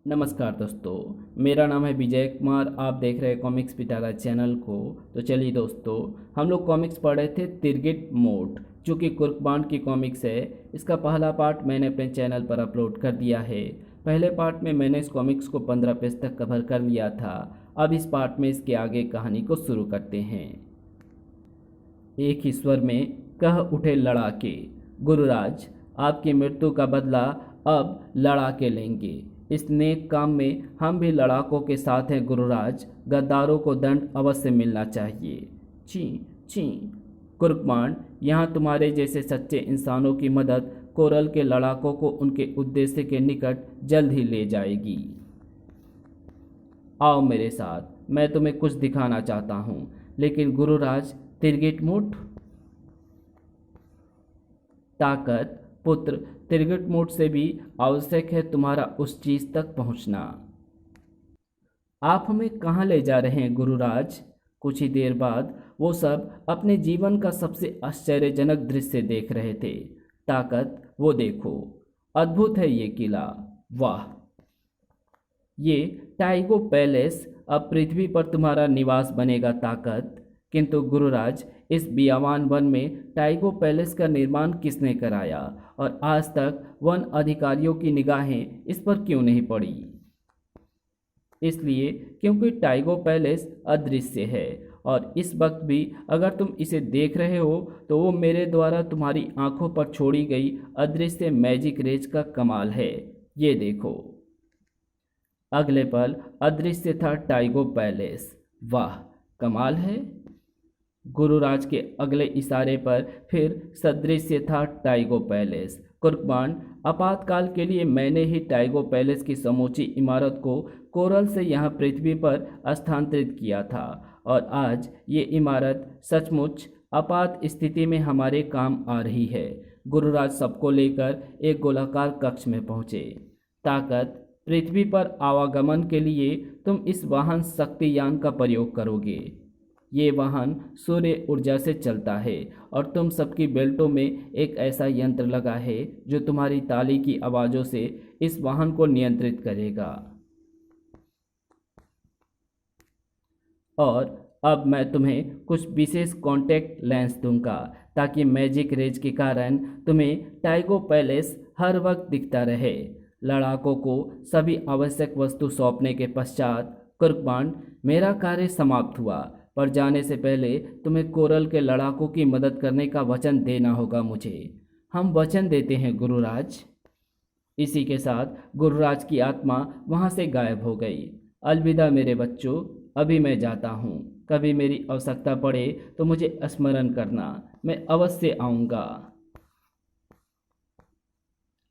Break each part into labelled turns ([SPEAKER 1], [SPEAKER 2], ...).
[SPEAKER 1] नमस्कार दोस्तों। मेरा नाम है विजय कुमार। आप देख रहे हैं कॉमिक्स पिटारा चैनल को। तो चलिए दोस्तों, हम लोग कॉमिक्स पढ़ रहे थे तिरगिट मोट, जो कि कुर्कबांड की कॉमिक्स है। इसका पहला पार्ट मैंने अपने चैनल पर अपलोड कर दिया है। पहले पार्ट में मैंने इस कॉमिक्स को 15 पेज तक कवर कर लिया था। अब इस पार्ट में इसके आगे कहानी को शुरू करते हैं। एक ही स्वर में कह उठे लड़ाके, गुरुराज आपकी मृत्यु का बदला अब लड़ाके लेंगे। इस नेक काम में हम भी लड़ाकों के साथ हैं गुरुराज। गद्दारों को दंड अवश्य मिलना चाहिए। ची ची कुर्कमांड, यहाँ तुम्हारे जैसे सच्चे इंसानों की मदद कोरल के लड़ाकों को उनके उद्देश्य के निकट जल्द ही ले जाएगी। आओ मेरे साथ, मैं तुम्हें कुछ दिखाना चाहता हूँ। लेकिन गुरुराज, तिरगिट ताकत पुत्र, तिरगिट से भी आवश्यक है तुम्हारा उस चीज तक पहुंचना। आप हमें कहाँ ले जा रहे हैं गुरुराज? कुछ ही देर बाद वो सब अपने जीवन का सबसे आश्चर्यजनक दृश्य देख रहे थे। ताकत, वो देखो, अद्भुत है ये किला। वाह, ये टाइगो पैलेस अब पृथ्वी पर तुम्हारा निवास बनेगा ताकत। किंतु गुरुराज, इस बियावान वन में टाइगो पैलेस का निर्माण किसने कराया और आज तक वन अधिकारियों की निगाहें इस पर क्यों नहीं पड़ी? इसलिए क्योंकि टाइगो पैलेस अदृश्य है और इस वक्त भी अगर तुम इसे देख रहे हो तो वो मेरे द्वारा तुम्हारी आंखों पर छोड़ी गई अदृश्य मैजिक रेज का कमाल है। ये देखो। अगले पल अदृश्य था टाइगो पैलेस। वाह, कमाल है। गुरुराज के अगले इशारे पर फिर सदृश्य था टाइगो पैलेस। कुर्कबांड, आपातकाल के लिए मैंने ही टाइगो पैलेस की समूची इमारत को कोरल से यहाँ पृथ्वी पर स्थानांतरित किया था और आज ये इमारत सचमुच आपात स्थिति में हमारे काम आ रही है। गुरुराज सबको लेकर एक गोलाकार कक्ष में पहुँचे। ताकत, पृथ्वी पर आवागमन के लिए तुम इस वाहन शक्तियान का प्रयोग करोगे। ये वाहन सूर्य ऊर्जा से चलता है और तुम सबकी बेल्टों में एक ऐसा यंत्र लगा है जो तुम्हारी ताली की आवाज़ों से इस वाहन को नियंत्रित करेगा। और अब मैं तुम्हें कुछ विशेष कॉन्टैक्ट लेंस दूंगा ताकि मैजिक रेज के कारण तुम्हें टाइगो पैलेस हर वक्त दिखता रहे। लड़ाकों को सभी आवश्यक वस्तु सौंपने के पश्चात कुर्कबांड, मेरा कार्य समाप्त हुआ, पर जाने से पहले तुम्हें कोरल के लड़ाकों की मदद करने का वचन देना होगा मुझे। हम वचन देते हैं गुरुराज। इसी के साथ गुरुराज की आत्मा वहां से गायब हो गई। अलविदा मेरे बच्चों, अभी मैं जाता हूँ। कभी मेरी आवश्यकता पड़े तो मुझे स्मरण करना, मैं अवश्य आऊँगा।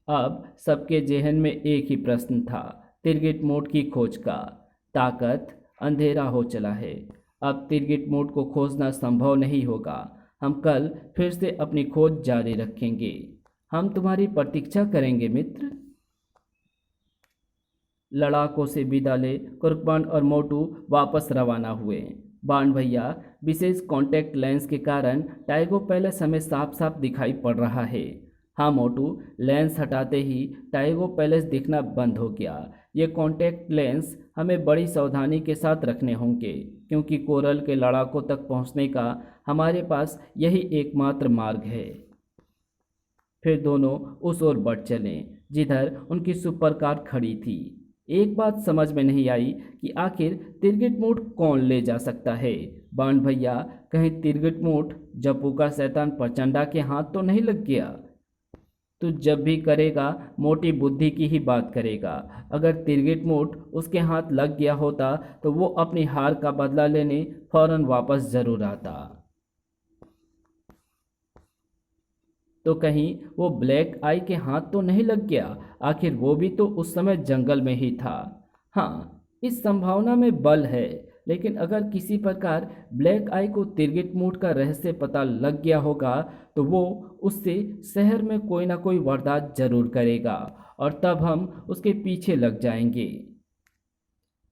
[SPEAKER 1] अब सबके जेहन में एक ही प्रश्न था, तिरगिट मोड की खोज का। ताकत, अंधेरा हो चला है। अब तिरगिट मोड को खोजना संभव नहीं होगा। हम कल फिर से अपनी खोज जारी रखेंगे। हम तुम्हारी प्रतीक्षा करेंगे मित्र। लड़ाकों से विदा ले कुर्कबांड और मोटू वापस रवाना हुए। बाण भैया, विशेष कॉन्टैक्ट लेंस के कारण टाइगो पैलेस हमें साफ साफ दिखाई पड़ रहा है। हाँ मोटू, लेंस हटाते ही टाइगो पैलेस दिखना बंद हो गया। ये कॉन्टैक्ट लेंस हमें बड़ी सावधानी के साथ रखने होंगे क्योंकि कोरल के लड़ाकों तक पहुंचने का हमारे पास यही एकमात्र मार्ग है। फिर दोनों उस ओर बढ़ चले जिधर उनकी सुपर कार खड़ी थी। एक बात समझ में नहीं आई कि आखिर तिरगिट मोट कौन ले जा सकता है। बाण भैया, कहीं तिरगिट मोट जप्पू का शैतान प्रचंडा के हाथ तो नहीं लग गया? तू जब भी करेगा मोटी बुद्धि की ही बात करेगा। अगर तिरगिट मोट उसके हाथ लग गया होता तो वो अपनी हार का बदला लेने फौरन वापस जरूर आता। तो कहीं वो ब्लैक आई के हाथ तो नहीं लग गया? आखिर वो भी तो उस समय जंगल में ही था। हाँ, इस संभावना में बल है, लेकिन अगर किसी प्रकार ब्लैक आई को तिरगिट मोट का रहस्य पता लग गया होगा तो वो उससे शहर में कोई ना कोई वारदात जरूर करेगा और तब हम उसके पीछे लग जाएंगे।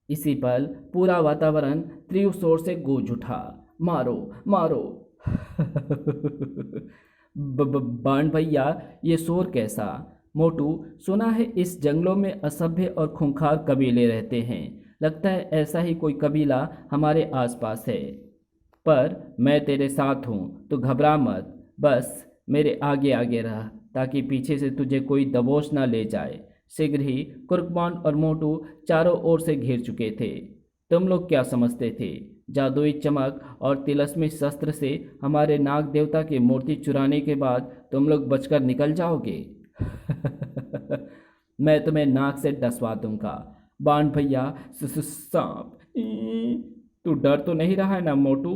[SPEAKER 1] इसी पल पूरा वातावरण तीव्र शोर से गूंज उठा। मारो मारो बाण भैया, ये शोर कैसा? मोटू, सुना है इस जंगलों में असभ्य और खूंखार कबीले रहते हैं। लगता है ऐसा ही कोई कबीला हमारे आसपास है। पर मैं तेरे साथ हूँ, तो घबरा मत। बस मेरे आगे आगे रह, ताकि पीछे से तुझे कोई दबोच ना ले जाए। शीघ्र ही कुर्कबान और मोटू चारों ओर से घिर चुके थे। तुम लोग क्या समझते थे, जादुई चमक और तिलस्मी शस्त्र से हमारे नाग देवता की मूर्ति चुराने के बाद तुम लोग बचकर निकल जाओगे? मैं तुम्हें नाक से डसवा दूंगा। बाण भैया, सांप। तू डर तो नहीं रहा है ना मोटू?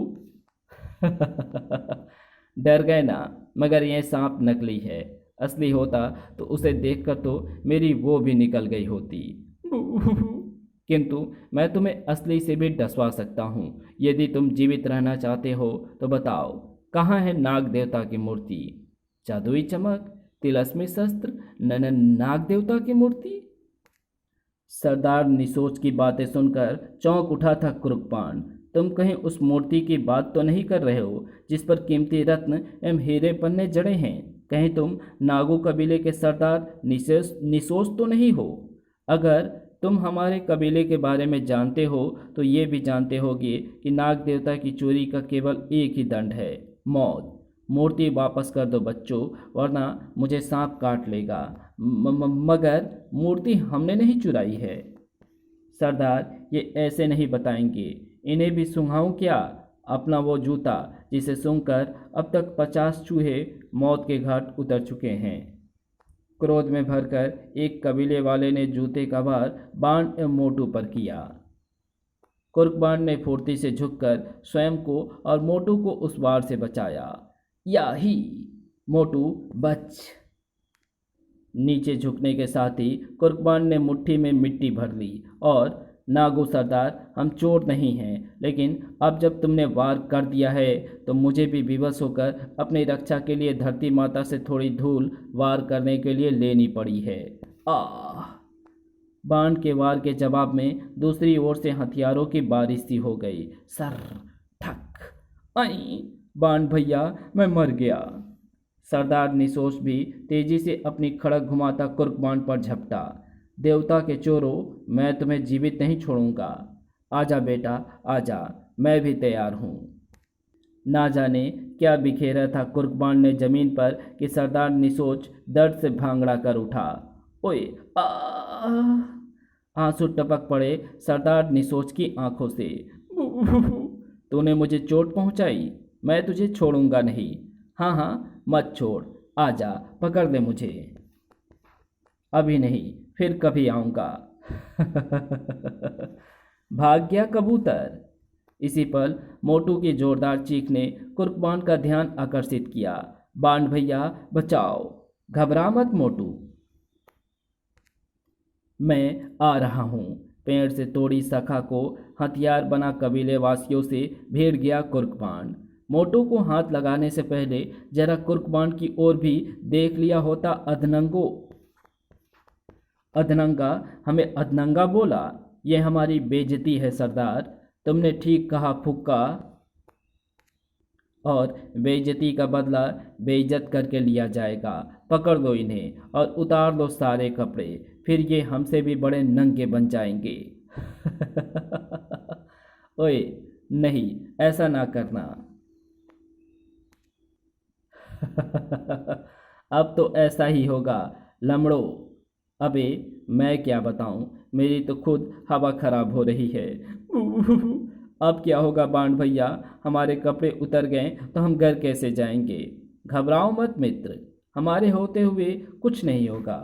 [SPEAKER 1] डर गए ना, मगर यह सांप नकली है। असली होता तो उसे देखकर तो मेरी वो भी निकल गई होती। किंतु मैं तुम्हें असली से भी डसवा सकता हूँ। यदि तुम जीवित रहना चाहते हो तो बताओ, कहाँ है नाग देवता की मूर्ति? जादुई चमक, तिलस्मी शस्त्र, नाग देवता की मूर्ति। सरदार निसोच की बातें सुनकर चौंक उठा था कुरुकपान। तुम कहीं उस मूर्ति की बात तो नहीं कर रहे हो जिस पर कीमती रत्न एवं हीरे पन्ने जड़े हैं? कहीं तुम नागो कबीले के सरदार निसोच तो नहीं हो? अगर तुम हमारे कबीले के बारे में जानते हो तो ये भी जानते होगे कि नाग देवता की चोरी का केवल एक ही दंड है, मौत। मूर्ति वापस कर दो बच्चों, वरना मुझे सांप काट लेगा। मगर मूर्ति हमने नहीं चुराई है। सरदार, ये ऐसे नहीं बताएंगे। इन्हें भी सूंघाऊं क्या? अपना वो जूता जिसे सूंघकर अब तक 50 चूहे मौत के घाट उतर चुके हैं। क्रोध में भरकर एक कबीले वाले ने जूते का वार बाण एवं मोटू पर किया। कुर्कबान ने फुर्ती से झुककर स्वयं को और मोटू को उस वार से बचाया। या ही मोटू बच। नीचे झुकने के साथ ही कुर्कबान ने मुट्ठी में मिट्टी भर ली और, नागो सरदार, हम चोर नहीं हैं, लेकिन अब जब तुमने वार कर दिया है तो मुझे भी विवश होकर अपनी रक्षा के लिए धरती माता से थोड़ी धूल वार करने के लिए लेनी पड़ी है। आह! बाण के वार के जवाब में दूसरी ओर से हथियारों की बारिश सी हो गई। सर, ठक, आई! बाण भैया, मैं मर गया। सरदार निसोच भी तेजी से अपनी खड़क घुमाता कुर्कबान पर झपटा। देवता के चोरों, मैं तुम्हें जीवित नहीं छोड़ूंगा। आजा बेटा, आजा, मैं भी तैयार हूँ। ना जाने क्या बिखेरा था कुर्कबान ने जमीन पर कि सरदार निसोच दर्द से भांगड़ा कर उठा। ओए! आंसू टपक पड़े सरदार निसोच की आंखों से। तूने मुझे चोट पहुंचाई, मैं तुझे छोड़ूंगा नहीं। हाँ हाँ, मत छोड़, आजा, पकड़ ले मुझे। अभी नहीं, फिर कभी आऊँगा। भाग गया कबूतर। इसी पल मोटू की जोरदार चीख ने कुर्कबान का ध्यान आकर्षित किया। बाण भैया, बचाओ! घबरा मत मोटू, मैं आ रहा हूँ। पेड़ से तोड़ी शाखा को हथियार बना कबीले वासियों से भिड़ गया कुर्कबान। मोटू को हाथ लगाने से पहले जरा कुर्कबान की ओर भी देख लिया होता। अधनंगा हमें अधनंगा बोला? यह हमारी बेइज्जती है सरदार। तुमने ठीक कहा फुक्का, और बेइज्जती का बदला बेइज्जत करके लिया जाएगा। पकड़ लो इन्हें और उतार लो सारे कपड़े, फिर ये हमसे भी बड़े नंगे बन जाएंगे। ओए नहीं, ऐसा ना करना। अब तो ऐसा ही होगा लमड़ो। अबे मैं क्या बताऊं, मेरी तो खुद हवा खराब हो रही है। अब क्या होगा बाण भैया, हमारे कपड़े उतर गए तो हम घर कैसे जाएंगे? घबराओ मत मित्र, हमारे होते हुए कुछ नहीं होगा।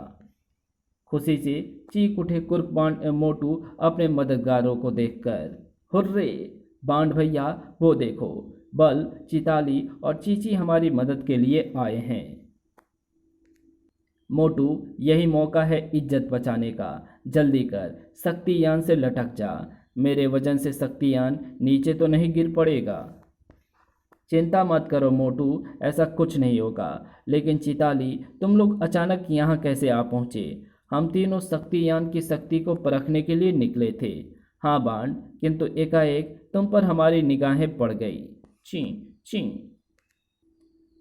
[SPEAKER 1] खुशी से चीख उठे कुर्कबान एवं मोटू अपने मददगारों को देखकर। हुर्रे! बाण भैया, वो देखो, बल, चिताली और चीची हमारी मदद के लिए आए हैं। मोटू, यही मौका है इज्जत बचाने का। जल्दी कर, शक्तियान से लटक जा। मेरे वजन से शक्तियान नीचे तो नहीं गिर पड़ेगा। चिंता मत करो मोटू, ऐसा कुछ नहीं होगा। लेकिन चिताली, तुम लोग अचानक यहाँ कैसे आ पहुँचे? हम तीनों शक्तियान की शक्ति को परखने के लिए निकले थे। हाँ बाण, किंतु एकाएक तुम पर हमारी निगाहें पड़ गई। ची ची।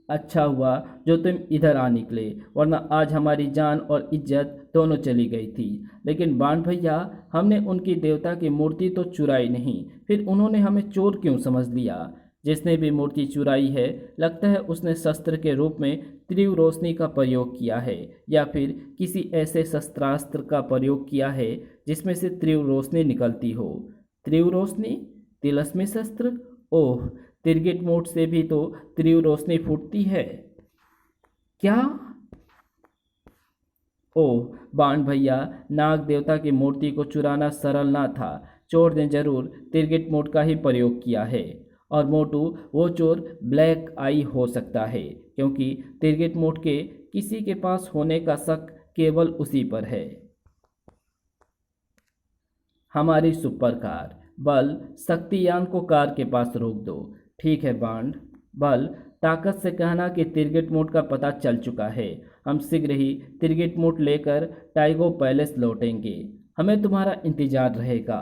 [SPEAKER 1] अच्छा हुआ जो तुम इधर आ निकले, वरना आज हमारी जान और इज्जत दोनों चली गई थी। लेकिन बाण भैया, हमने उनकी देवता की मूर्ति तो चुराई नहीं, फिर उन्होंने हमें चोर क्यों समझ लिया? जिसने भी मूर्ति चुराई है, लगता है उसने शस्त्र के रूप में तीव्र रोशनी का प्रयोग किया है, या फिर किसी ऐसे शस्त्रास्त्र का प्रयोग किया है जिसमें से तीव्र रोशनी निकलती हो। तीव्र रोशनी? तिलस्मी शस्त्र? ओह, तिरगिट मोट से भी तो तीव्र रोशनी फूटती है। क्या? ओह बाण भैया, नाग देवता की मूर्ति को चुराना सरल ना था। चोर ने जरूर तिरगिट मोट का ही प्रयोग किया है। और मोटू, वो चोर ब्लैक आई हो सकता है, क्योंकि तिरगिट मोट के किसी के पास होने का शक केवल उसी पर है। हमारी सुपर कार। बल, शक्तियान को कार के पास रोक दो। ठीक है बांड। बल, ताकत से कहना कि तिरगिट मोड का पता चल चुका है। हम शीघ्र ही तिरगिट मोड लेकर टाइगो पैलेस लौटेंगे। हमें तुम्हारा इंतजार रहेगा।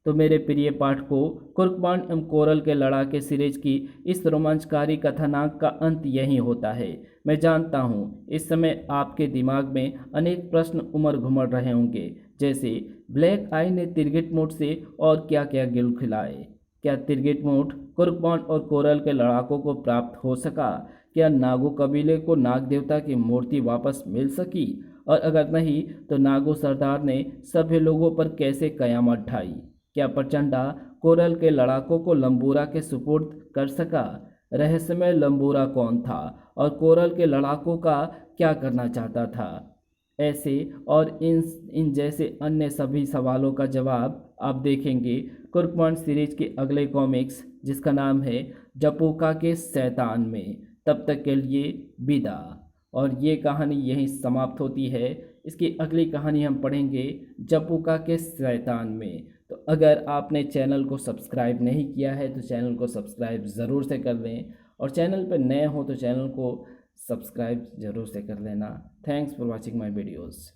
[SPEAKER 1] तो मेरे प्रिय पाठकों, कुर्कबांड एवं कोरल के लड़ाके सीरीज की इस रोमांचकारी कथानक का अंत यहीं होता है। मैं जानता हूँ इस समय आपके दिमाग में अनेक प्रश्न उमड़ घुमड़ रहे होंगे, जैसे ब्लैक आई ने तिरगिट मोड से और क्या क्या गिल खिलाए। क्या तिरगिट मोड कुर्कबांड और कोरल के लड़ाकों को प्राप्त हो सका? क्या नागो कबीले को नाग देवता की मूर्ति वापस मिल सकी? और अगर नहीं, तो नागो सरदार ने सभी लोगों पर कैसे कयामत ढाई? क्या प्रचंडा कोरल के लड़ाकों को लंबूरा के सुपुर्द कर सका? रहस्यमय लंबूरा कौन था और कोरल के लड़ाकों का क्या करना चाहता था? ऐसे और इन जैसे अन्य सभी सवालों का जवाब आप देखेंगे कुर्कबांड सीरीज के अगले कॉमिक्स, जिसका नाम है जपोका के शैतान में। तब तक के लिए विदा। और ये कहानी यहीं समाप्त होती है। इसकी अगली कहानी हम पढ़ेंगे जपोका के शैतान में। तो अगर आपने चैनल को सब्सक्राइब नहीं किया है तो चैनल को सब्सक्राइब ज़रूर से कर लें, और चैनल पर नए हो तो चैनल को सब्सक्राइब ज़रूर से कर लेना। Thanks for watching my videos.